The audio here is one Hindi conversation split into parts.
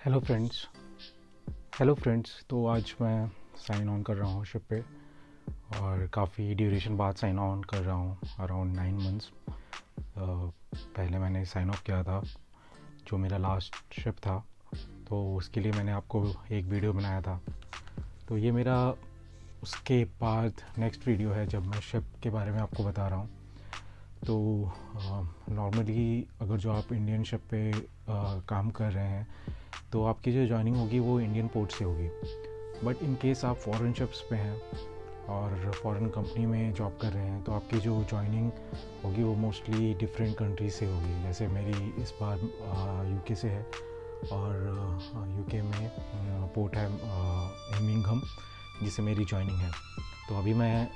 Hello friends. तो आज मैं साइन ऑन कर रहा हूँ शिप पे और काफ़ी ड्यूरेशन बाद साइन ऑन कर रहा हूँ, अराउंड 9 मंथ्स पहले मैंने साइन ऑफ किया था जो मेरा लास्ट शिप था। तो उसके लिए मैंने आपको एक वीडियो बनाया था। तो ये मेरा उसके बाद नेक्स्ट वीडियो है जब मैं शिप के बारे में आपको बता रहा हूँ। तो नॉर्मली अगर जो आप इंडियन शिप पे काम कर रहे हैं तो आपकी जो जॉइनिंग होगी वो इंडियन पोर्ट से होगी। बट इन केस आप फॉरेन शिप्स पे हैं और फॉरेन कंपनी में जॉब कर रहे हैं तो आपकी जो जॉइनिंग होगी वो मोस्टली डिफरेंट कंट्री से होगी। जैसे मेरी इस बार यूके से है और यूके में पोर्ट है बर्मिंघम जिससे मेरी जॉइनिंग है। तो अभी मैं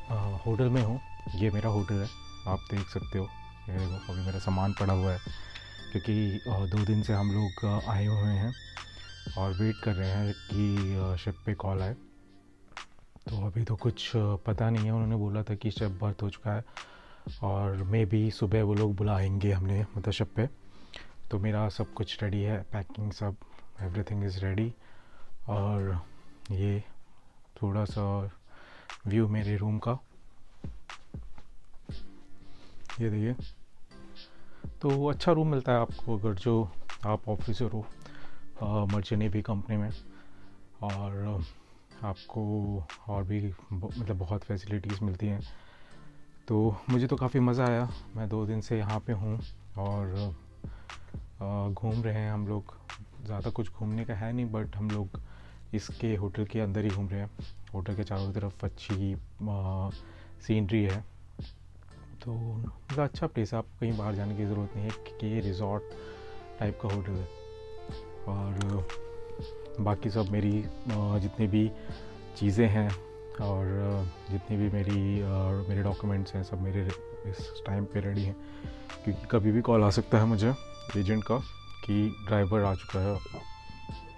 होटल में हूँ, ये मेरा होटल है, आप देख सकते हो। ये देखो अभी मेरा सामान पड़ा हुआ है क्योंकि 2 दिन से हम लोग आए हुए हैं और वेट कर रहे हैं कि शिप पे कॉल आए। तो अभी तो कुछ पता नहीं है। उन्होंने बोला था कि शिप बर्थ हो चुका है और मे बी सुबह वो लोग बुलाएंगे हमने, मतलब शिप पे। तो मेरा सब कुछ रेडी है, पैकिंग सब, एवरीथिंग इज़ रेडी। और ये थोड़ा सा व्यू मेरे रूम का, ये देखिए। तो अच्छा रूम मिलता है आपको अगर जो आप ऑफिसर हो मर्चेंट नेवी कंपनी में, और आपको और भी मतलब बहुत फैसिलिटीज़ मिलती हैं। तो मुझे तो काफ़ी मज़ा आया। मैं 2 दिन से यहाँ पे हूँ और घूम रहे हैं हम लोग। ज़्यादा कुछ घूमने का है नहीं, बट हम लोग इसके होटल के अंदर ही घूम रहे हैं। होटल के चारों तरफ अच्छी सीनरी है। तो मतलब अच्छा प्लेस है, आपको कहीं बाहर जाने की ज़रूरत नहीं है कि ये रिज़ॉर्ट टाइप का होटल है। और बाकी सब मेरी जितनी भी चीज़ें हैं और जितनी भी मेरे डॉक्यूमेंट्स हैं सब मेरे इस टाइम पे रेडी हैं, क्योंकि कभी भी कॉल आ सकता है मुझे एजेंट का कि ड्राइवर आ चुका है,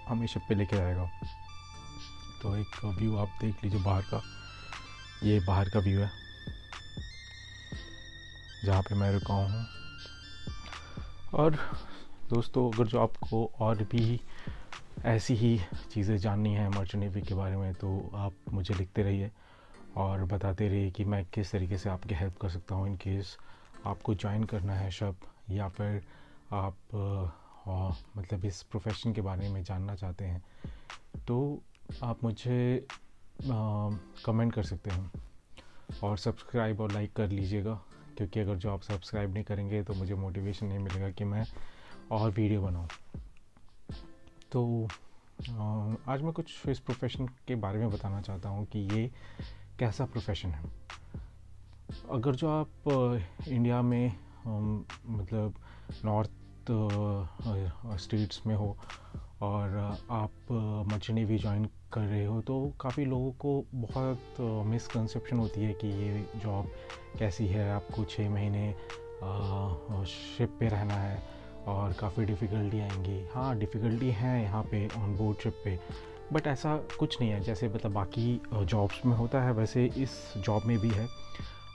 हमें शिप पे लेके जाएगा। तो एक व्यू आप देख लीजिए बाहर का, ये बाहर का व्यू है जहाँ पे मैं रुका हूँ। और दोस्तों, अगर जो आपको और भी ऐसी ही चीज़ें जाननी है मर्चेंट नेवी के बारे में तो आप मुझे लिखते रहिए और बताते रहिए कि मैं किस तरीके से आपकी हेल्प कर सकता हूँ इन केस आपको ज्वाइन करना है शब, या फिर आप मतलब इस प्रोफेशन के बारे में जानना चाहते हैं। तो आप मुझे कमेंट कर सकते हैं और सब्सक्राइब और लाइक कर लीजिएगा, क्योंकि अगर जो आप सब्सक्राइब नहीं करेंगे तो मुझे मोटिवेशन नहीं मिलेगा कि मैं और वीडियो बनाऊँ। तो आज मैं कुछ इस प्रोफेशन के बारे में बताना चाहता हूँ कि ये कैसा प्रोफेशन है। अगर जो आप इंडिया में मतलब नॉर्थ स्टेट्स में हो और आप मर्चेंट नेवी ज्वाइन कर रहे हो तो काफ़ी लोगों को बहुत मिसकंसेप्शन होती है कि ये जॉब कैसी है। आपको 6 महीने शिप पे रहना है और काफ़ी डिफ़िकल्टी आएंगी। हाँ, डिफ़िकल्टी है यहाँ पे ऑन बोर्ड शिप पे, बट ऐसा कुछ नहीं है जैसे मतलब बाकी जॉब्स में होता है वैसे इस जॉब में भी है।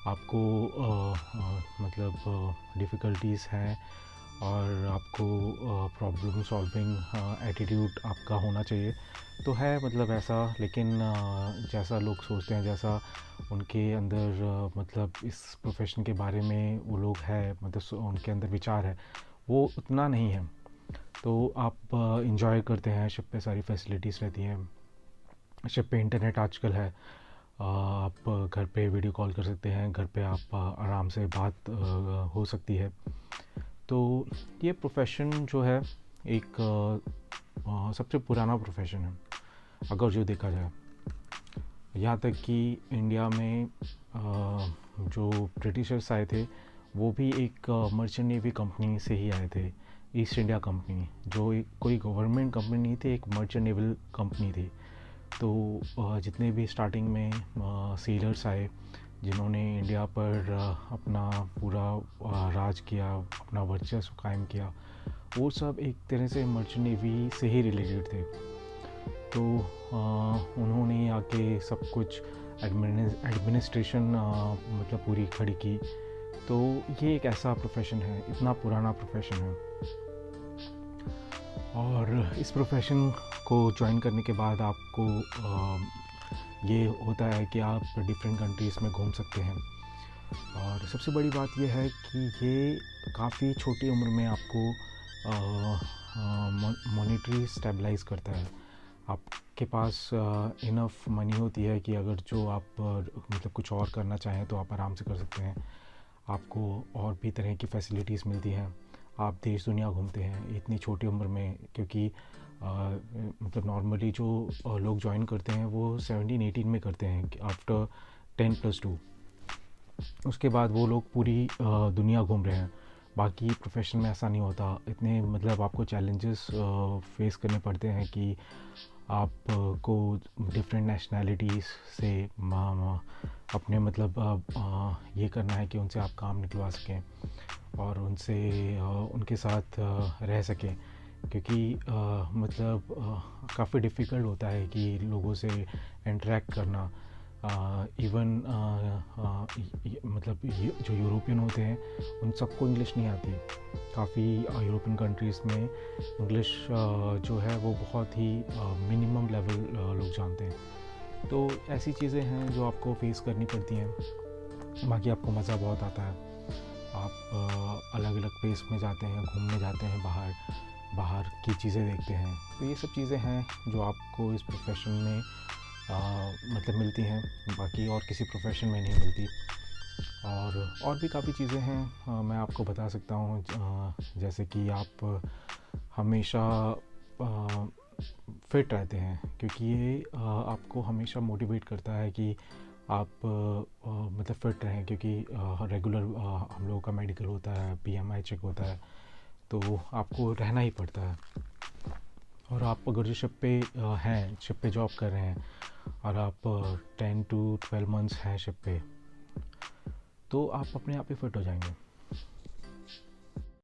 आपको मतलब डिफ़िकल्टीज़ हैं और आपको प्रॉब्लम सॉल्विंग एटीट्यूड आपका होना चाहिए। तो है मतलब ऐसा, लेकिन जैसा लोग सोचते हैं, जैसा उनके अंदर मतलब इस प्रोफेशन के बारे में वो लोग है, मतलब उनके अंदर विचार है, वो उतना नहीं है। तो आप इंजॉय करते हैं, शिप पे सारी फैसिलिटीज़ रहती हैं। शिप पे इंटरनेट आजकल है, आप घर पे वीडियो कॉल कर सकते हैं, घर पे आप आराम से बात हो सकती है। तो ये प्रोफेशन जो है एक सबसे पुराना प्रोफेशन है अगर जो देखा जाए। यहाँ तक कि इंडिया में जो ब्रिटिशर्स आए थे वो भी एक मर्चेंट नेवी कंपनी से ही आए थे, ईस्ट इंडिया कंपनी, जो एक कोई गवर्नमेंट कंपनी नहीं थी, एक मर्चेंट नेवल कंपनी थी। तो जितने भी स्टार्टिंग में सेलर्स आए जिन्होंने इंडिया पर अपना पूरा राज किया, अपना वर्चस्व कायम किया, वो सब एक तरह से मर्चेंट नेवी से ही रिलेटेड थे। तो उन्होंने आके सब कुछ एडमिनिस्ट्रेशन मतलब पूरी खड़ी की। तो ये एक ऐसा प्रोफेशन है, इतना पुराना प्रोफेशन है। और इस प्रोफेशन को ज्वाइन करने के बाद आपको ये होता है कि आप डिफरेंट कंट्रीज़ में घूम सकते हैं। और सबसे बड़ी बात यह है कि ये काफ़ी छोटी उम्र में आपको मॉनेटरी स्टेबलाइज करता है। आपके पास इनफ मनी होती है कि अगर जो आप मतलब कुछ और करना चाहें तो आप आराम से कर सकते हैं। आपको और भी तरह की फैसिलिटीज़ मिलती हैं। आप देश दुनिया घूमते हैं इतनी छोटी उम्र में, क्योंकि मतलब नॉर्मली जो लोग ज्वाइन करते हैं वो 17-18 में करते हैं आफ्टर 10+2। उसके बाद वो लोग पूरी दुनिया घूम रहे हैं। बाकी प्रोफेशन में ऐसा नहीं होता। इतने मतलब आपको चैलेंजेस फेस करने पड़ते हैं कि आपको डिफरेंट नेशनैलिटीज़ से अपने मतलब ये करना है कि उनसे आप काम निकलवा सकें और उनसे उनके साथ रह सकें, क्योंकि मतलब काफ़ी डिफ़िकल्ट होता है कि लोगों से इंटरेक्ट करना। इवन मतलब जो यूरोपियन होते हैं उन सबको इंग्लिश नहीं आती। काफ़ी यूरोपियन कंट्रीज़ में इंग्लिश जो है वो बहुत ही मिनिमम लेवल लोग जानते हैं। तो ऐसी चीज़ें हैं जो आपको फेस करनी पड़ती हैं। बाकी आपको मज़ा बहुत आता है। आप अलग अलग प्लेस में जाते हैं, घूमने जाते हैं, बाहर की चीज़ें देखते हैं। तो ये सब चीज़ें हैं जो आपको इस प्रोफेशन में मतलब मिलती हैं, बाकी और किसी प्रोफेशन में नहीं मिलती। और भी काफ़ी चीज़ें हैं मैं आपको बता सकता हूँ, जैसे कि आप हमेशा फिट रहते हैं, क्योंकि ये आपको हमेशा मोटिवेट करता है कि आप मतलब फ़िट रहें, क्योंकि रेगुलर हम लोगों का मेडिकल होता है, पीएमआई चेक होता है, तो आपको रहना ही पड़ता है। और आप अगर जो शिप पे हैं, शिप पे जॉब कर रहे हैं और आप 10 to 12 मंथ्स हैं शिप पे, तो आप अपने आप ही फिट हो जाएंगे।